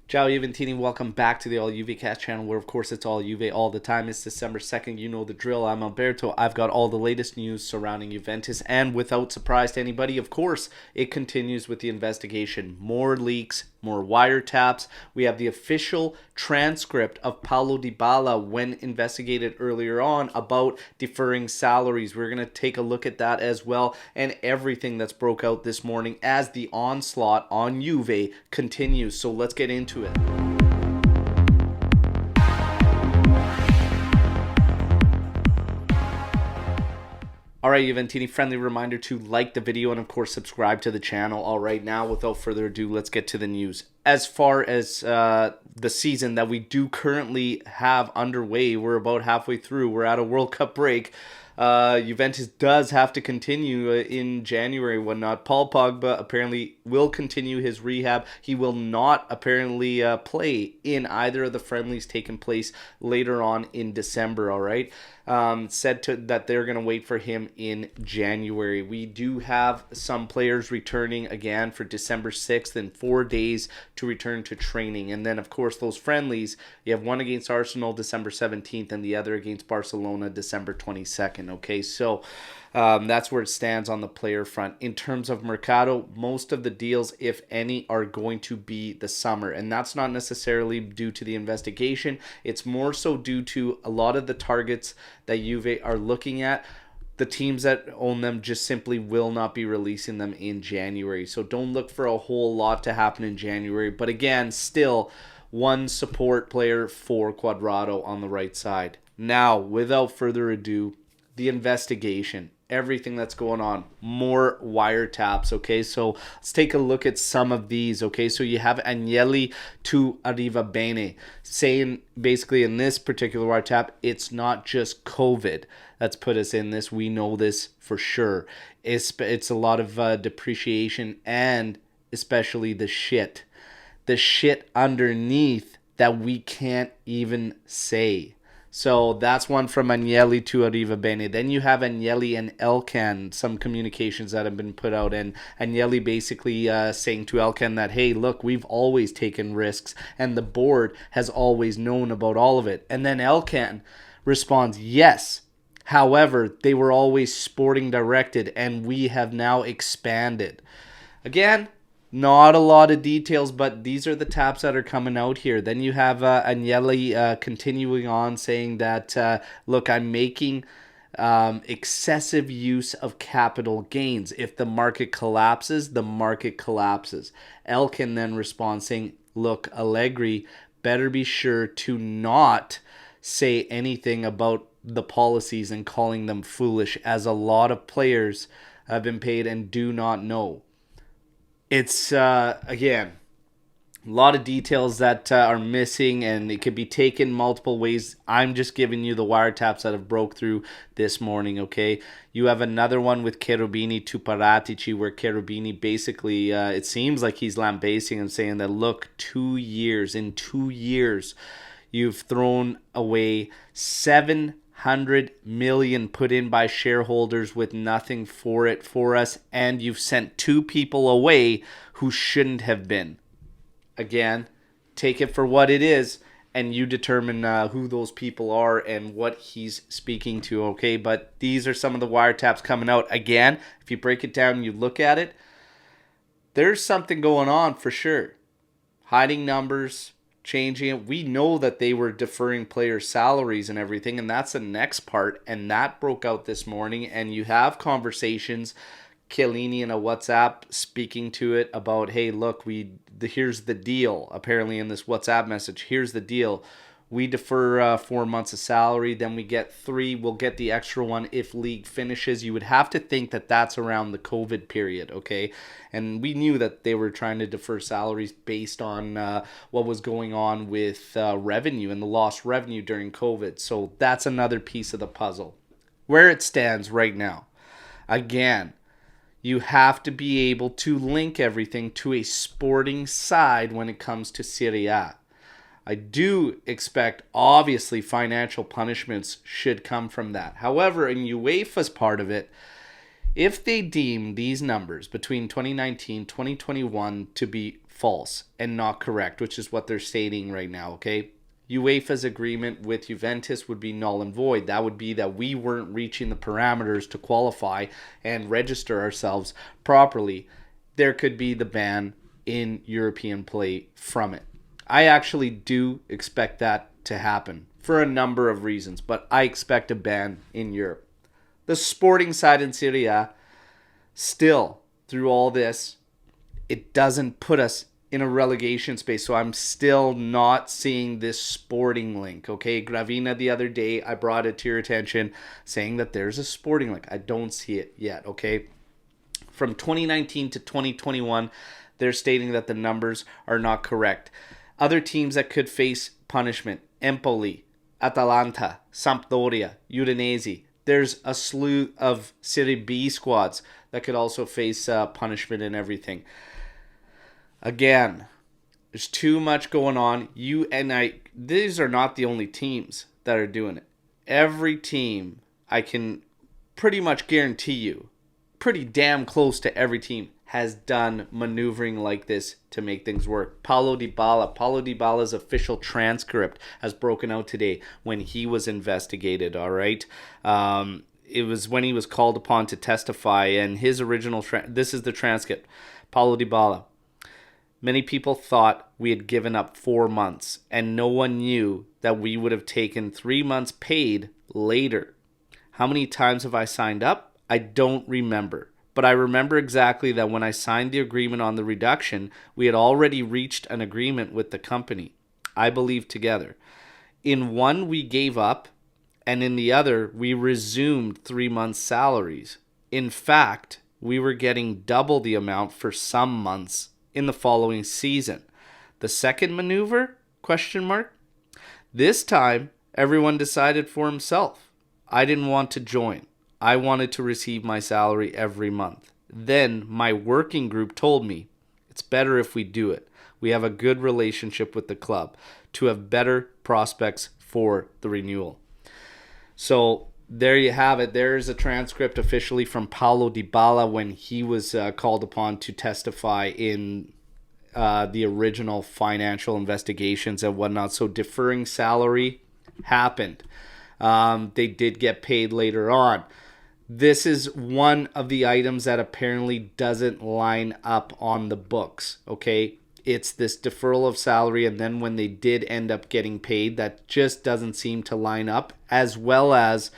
Ciao Juventini, welcome back to the All Juve Cast channel where of course it's all Juve all the time. It's December 2nd, you know the drill. I'm Alberto. I've got all the latest news surrounding Juventus, and without surprise to anybody, of course, it continues with the investigation. More leaks, more wiretaps. We have the official transcript of Paulo Dybala when investigated earlier on about deferring salaries. We're going to take a look at that as well, and everything that's broke out this morning as the onslaught on Juve continues. So let's get into it. Alright, Juventini, friendly reminder to like the video and of course subscribe to the channel. Alright, now without further ado, let's get to the news. As far as the season that we do currently have underway, we're about halfway through. We're at a World Cup break. Juventus does have to continue in January, whatnot. Paul Pogba apparently will continue his rehab. He will not apparently play in either of the friendlies taking place later on in December, all right? That they're going to wait for him in January. We do have some players returning again for December 6th in 4 days to return to training. And then, of course, those friendlies, you have one against Arsenal December 17th and the other against Barcelona December 22nd. Okay, so that's where it stands on the player front. In terms of Mercado, most of the deals, if any, are going to be the summer. And that's not necessarily due to the investigation. It's more so due to a lot of the targets that Juve are looking at. The teams that own them just simply will not be releasing them in January. So don't look for a whole lot to happen in January. But again, still one support player for Cuadrado on the right side. Now, without further ado, the investigation, everything that's going on, more wiretaps, okay? So let's take a look at some of these, okay? So you have Agnelli to Arrivabene saying basically in this particular wiretap, it's not just COVID that's put us in this. We know this for sure. It's a lot of depreciation and especially the shit underneath that we can't even say. So that's one from Agnelli to Arrivabene. Then you have Agnelli and Elkan, some communications that have been put out. And Agnelli basically saying to Elkan that, hey, look, we've always taken risks and the board has always known about all of it. And then Elkan responds, yes. However, they were always sporting directed and we have now expanded. Again, not a lot of details, but these are the taps that are coming out here. Then you have Agnelli continuing on saying that, look, I'm making excessive use of capital gains. If the market collapses, the market collapses. Elkan then responds saying, look, Allegri better be sure to not say anything about the policies and calling them foolish, as a lot of players have been paid and do not know. It's, again, a lot of details that are missing, and it could be taken multiple ways. I'm just giving you the wiretaps that have broke through this morning, okay? You have another one with Cherubini to Paratici, where Cherubini basically, it seems like he's lambasting and saying that, look, 2 years, in 2 years, you've thrown away 700 million put in by shareholders with nothing for it for us, and you've sent 2 people away who shouldn't have been. Again, take it for what it is, and you determine who those people are and what he's speaking to, okay? But these are some of the wiretaps coming out. Again, if you break it down and you look at it, there's something going on for sure. Hiding numbers, changing it. We know that they were deferring players' salaries and everything, and that's the next part, and that broke out this morning. And you have conversations, Chiellini in a WhatsApp speaking to it about, hey, look, here's the deal. Apparently in this WhatsApp message, here's the deal. We defer 4 months of salary, then we get 3. We'll get the extra one if league finishes. You would have to think that that's around the COVID period, okay? And we knew that they were trying to defer salaries based on what was going on with revenue and the lost revenue during COVID. So that's another piece of the puzzle. Where it stands right now, again, you have to be able to link everything to a sporting side when it comes to Serie A. I do expect, obviously, financial punishments should come from that. However, in UEFA's part of it, if they deem these numbers between 2019 2021 to be false and not correct, which is what they're stating right now, okay? UEFA's agreement with Juventus would be null and void. That would be that we weren't reaching the parameters to qualify and register ourselves properly. There could be the ban in European play from it. I actually do expect that to happen for a number of reasons, but I expect a ban in Europe. The sporting side in Serie A, still, through all this, it doesn't put us in a relegation space, so I'm still not seeing this sporting link, okay? Gravina the other day, I brought it to your attention, saying that there's a sporting link. I don't see it yet, okay? From 2019 to 2021, they're stating that the numbers are not correct. Other teams that could face punishment: Empoli, Atalanta, Sampdoria, Udinese. There's a slew of Serie B squads that could also face punishment and everything. Again, there's too much going on. These are not the only teams that are doing it. Every team, I can pretty much guarantee you, pretty damn close to every team, has done maneuvering like this to make things work. Paulo Dybala's official transcript has broken out today when he was investigated, all right? It was when he was called upon to testify, and his original, this is the transcript. Paulo Dybala: many people thought we had given up 4 months, and no one knew that we would have taken 3 months paid later. How many times have I signed up? I don't remember. But I remember exactly that when I signed the agreement on the reduction, we had already reached an agreement with the company. I believe together. In one, we gave up, and in the other, we resumed 3 months' salaries. In fact, we were getting double the amount for some months in the following season. The second maneuver? Question mark. This time, everyone decided for himself. I didn't want to join. I wanted to receive my salary every month. Then my working group told me, it's better if we do it. We have a good relationship with the club to have better prospects for the renewal. So there you have it. There is a transcript officially from Paulo Dybala when he was called upon to testify in the original financial investigations and whatnot. So deferring salary happened. They did get paid later on. This is one of the items that apparently doesn't line up on the books, okay? It's this deferral of salary, and then when they did end up getting paid, that just doesn't seem to line up, as well as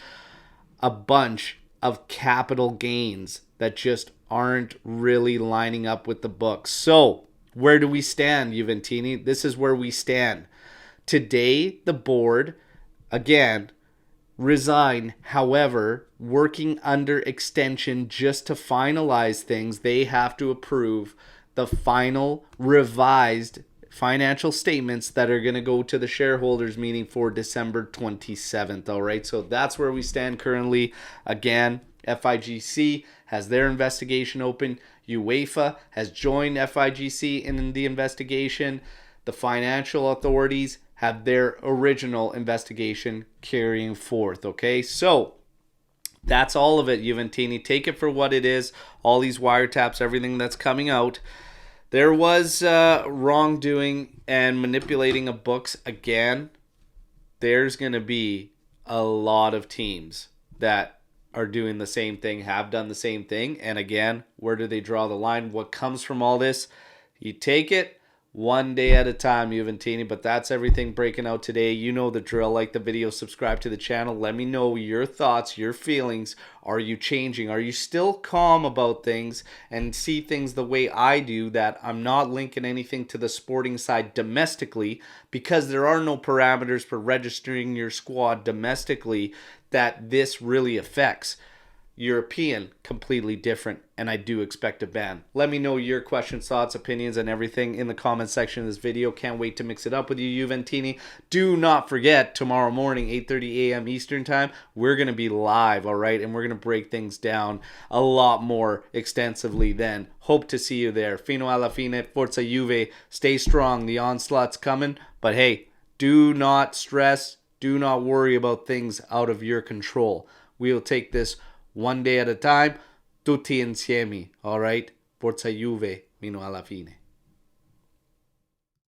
a bunch of capital gains that just aren't really lining up with the books. So, where do we stand, Juventini? This is where we stand. Today, the board, again, resign. However, working under extension just to finalize things, they have to approve the final revised financial statements that are going to go to the shareholders meeting for December 27th. All right, so that's where we stand currently. Again, FIGC has their investigation open. UEFA has joined FIGC in the investigation. The financial authorities have their original investigation carrying forth, okay? So that's all of it, Juventini. Take it for what it is. All these wiretaps, everything that's coming out. There was wrongdoing and manipulating of books. Again, there's going to be a lot of teams that are doing the same thing, have done the same thing. And again, where do they draw the line? What comes from all this? You take it one day at a time, Juventini. But that's everything breaking out today. You know the drill. Like the video, subscribe to the channel. Let me know your thoughts, your feelings. Are you changing? Are you still calm about things and see things the way I do, that I'm not linking anything to the sporting side domestically because there are no parameters for registering your squad domestically that this really affects? European, completely different, and I do expect a ban. Let me know your questions, thoughts, opinions, and everything in the comment section of this video. Can't wait to mix it up with you, Juventini. Do not forget, tomorrow morning, 8:30 a.m. Eastern Time, we're going to be live, all right? And we're going to break things down a lot more extensively then. Hope to see you there. Fino alla fine, Forza Juve. Stay strong. The onslaught's coming. But hey, do not stress. Do not worry about things out of your control. We'll take this one day at a time, tutti insieme, all right? Forza Juve, fino alla fine.